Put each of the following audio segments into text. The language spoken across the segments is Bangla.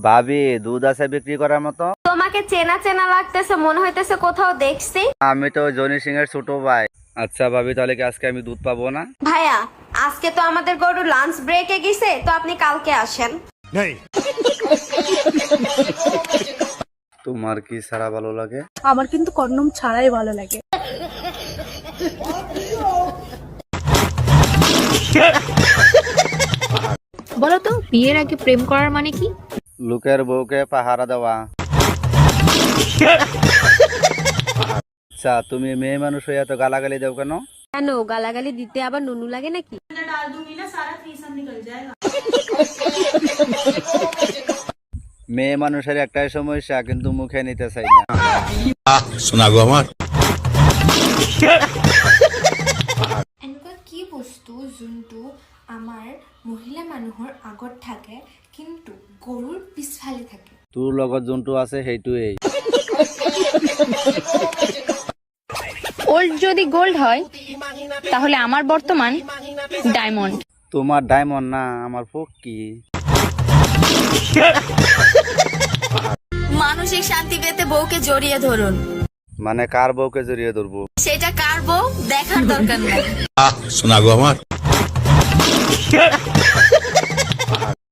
ভাবি দুধ আছে বিক্রি করার মতো? তোমাকে চেনা চেনা লাগতেছে, মনে হইতেছে কোথাও দেখছি। আমি তো জনি সিং এর ছোট ভাই। আচ্ছা ভাবি, তাহলে কি আজকে আমি দুধ পাবো না? ভাইয়া, আজকে তো আমাদের গরু লাঞ্চ ব্রেকে গেছে, তো আপনি কালকে আসেন। তোমার কি ছাড়া ভালো লাগে? আমার কিন্তু কন্ডম ছাড়াই ভালো লাগে। বলো তো, বিয়ের আগে প্রেম করার মানে কি? লোকের বউকে পাহারা দেওয়া। আচ্ছা, তুমি মেয়ে মানুষ হয়ে এত গালাগালি দেও কেন? কেন, গালাগালি দিতে আবার নুনু লাগে নাকি? মেয়ে মানুষের একটাই সমস্যা, কিন্তু মুখে নিতে চাই না। শোনা গো আমার। এনেকুৱা কি বস্তু যোনটো আমাৰ মহিলা মানুহৰ আগত থাকে কিন্তু গৰুৰ পিছফালে থাকে? তোৰ লগত যোনটো আছে সেইটোৱেই। ওল্ড যদি গোল্ড হয় তাহলে আমার বর্তমান ডায়মন্ড। তোমার ডায়মন্ড না, আমার ফকি। মানসিক শান্তি পেতে বউকে জড়িয়ে ধরুন। মানে কার বউকে জড়িয়ে ধরবো? সেটা কার বউ দেখার দরকার নেই। শোনা গো আমার।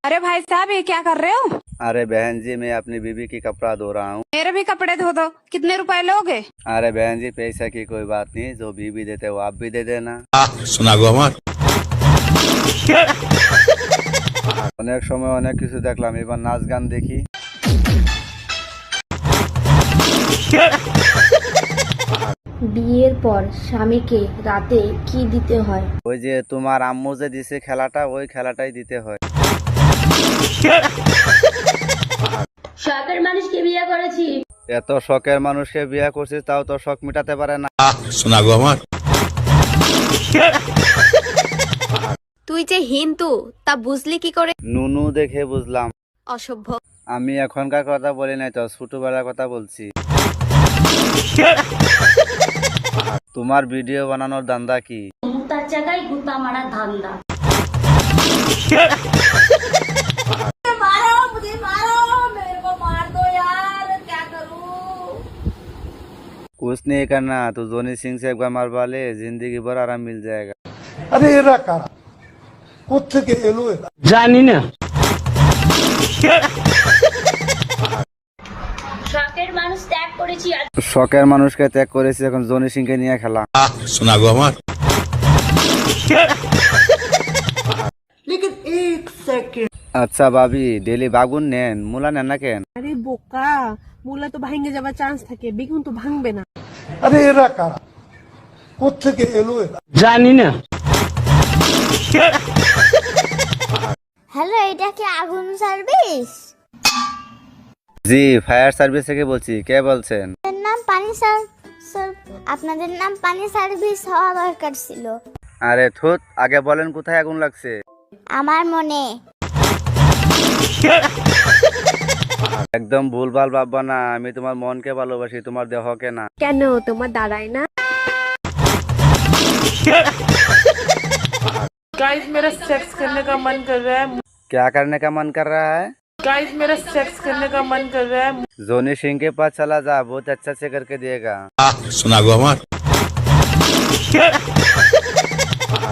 अरे भाई साहब, ये क्या कर रहे हो? अरे बहन जी, मैं अपनी बीवी की कपड़ा धो रहा हूँ। मेरे भी कपड़े धो दो। कितने रुपए लोगे? अरे बहन जी, पैसा की कोई बात नहीं, जो बीवी देते वो आप भी दे देना। শোনা গো আমার। অনেক সময় অনেক কিছু দেখলাম, এবার নাচ গান দেখি। বিয়ের পর স্বামীকে রাতে কি দিতে হয়? ওই যে তোমার আম্মু যে দিছে খেলাটা, ওই খেলাটাই দিতে হয়। শখের মানুষকে বিয়ে করেছি। এত শখের মানুষকে বিয়ে করছিস, তাও তো শখ মিটাতে পারে না। শোনা গো আমার। তুই যে হিন্দু তা বুঝলি কি করে? নুনু দেখে বুঝলাম। অসভ্য। আমি এখনকার কথা বলি নাই তো, ছোটবেলার কথা বলছি। তোমার ভিডিও বানানোর ধান্দা কি? তার জায়গায় গুতা মারা ধান্দা। कुछ नहीं करना, तो जोनी सिंह से एक बार मारवा ले, जिंदगी भर आराम मिल जाएगा। আরে এরা কারা, কোত্থেকে এলো এরা? জানি না। শখের মানুষ ত্যাগ করেছি। শখের মানুষকে ত্যাগ করেছি, এখন জনি সিংকে নিয়ে খেলা। শোনা গো আমার। আচ্ছা ভাবি, ডেলি বাগুন নেন, মূলা নেন না কেন? আরে বোকা, মূলা তো ভাঙে যাবার চান্স থাকে, বেগুন তো ভাঙবে না। আরে এরা কারা, কোত্থেকে এলো এরা? জানি না। হ্যালো, এটা কি আগুন সার্ভিস? জি, ফায়ার সার্ভিস থেকে বলছি। কে বলছেন? নাম পানি আপনাদের নাম পানি সার্ভিস হওয়া দরকার ছিল। আরে থুত, আগে বলেন কোথায় আগুন লাগছে। আমার মনে। একদম ভুলভাল ভাববা না, আমি তোমার মনকে ভালোবাসি, তোমার দেহকে না। কেন, তোমার দাঁড়ায় না? गाइस, मेरा सेक्स करने का मन कर रहा है। क्या करने का मन कर रहा है? गाइस, मेरा सेक्स करने का मन कर रहा है। जोनी सिंह के पास चला जा, बहुत अच्छा से करके देगा। শোনা গো আমার।